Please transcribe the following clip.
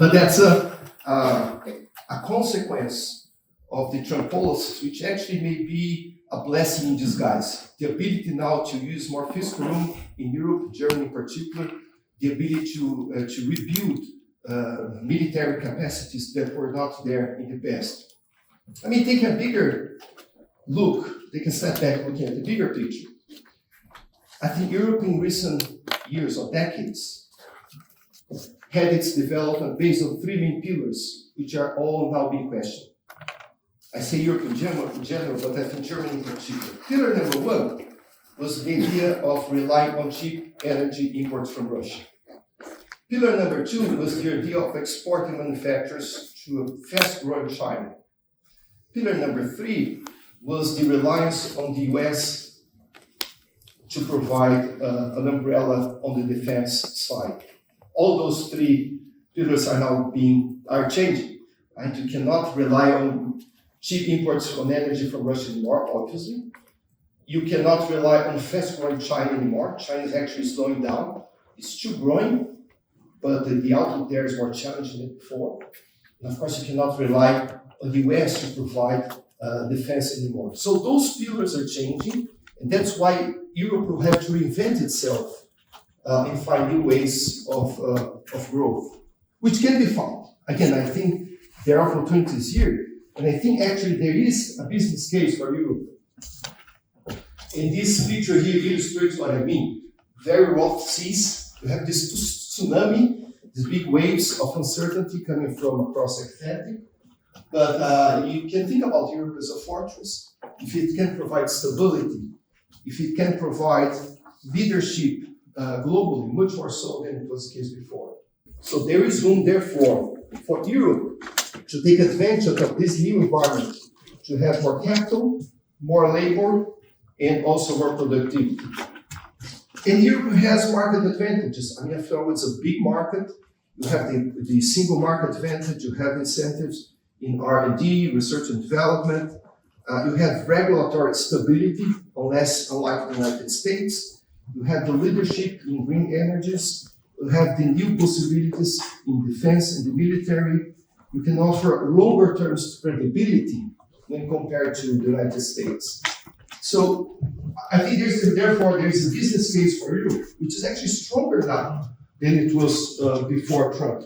But that's a consequence of the Trump policies, which actually may be a blessing in disguise. The ability now to use more fiscal room in Europe, Germany in particular, the ability to rebuild military capacities that were not there in the past. I mean, take a bigger look, they can step back looking at the bigger picture. I think Europe in recent years or decades had its development based on three main pillars, which are all now being questioned. I say Europe in general, but I think Germany in particular. Pillar number one was the idea of relying on cheap energy imports from Russia. Pillar number two was the idea of exporting manufacturers to a fast-growing China. Pillar number three was the reliance on the US to provide an umbrella on the defense side. All those three pillars are now changing. Right? You cannot rely on cheap imports on energy from Russia anymore, obviously. You cannot rely on fast-growing China anymore. China is actually slowing down. It's still growing, but the outlook there is more challenging than before. And of course, you cannot rely on the US to provide defense anymore. So those pillars are changing, and that's why Europe will have to reinvent itself and find new ways of growth, which can be found. Again, I think there are opportunities here, and I think actually there is a business case for Europe. And this picture here illustrates what I mean. Very rough seas. You have this tsunami, these big waves of uncertainty coming from across the Atlantic. But you can think about Europe as a fortress. If it can provide stability, if it can provide leadership globally, much more so than it was the case before. So there is room, therefore, for Europe to take advantage of this new environment, to have more capital, more labor, and also more productivity. And Europe has market advantages. I mean, after all, it's a big market. You have the single market advantage. You have incentives in R&D, research and development. You have regulatory stability, unlike the United States. You have the leadership in green energies. You have the new possibilities in defense and the military. You can offer longer term credibility when compared to the United States. So I think there's a business case for Europe, which is actually stronger now than it was before Trump.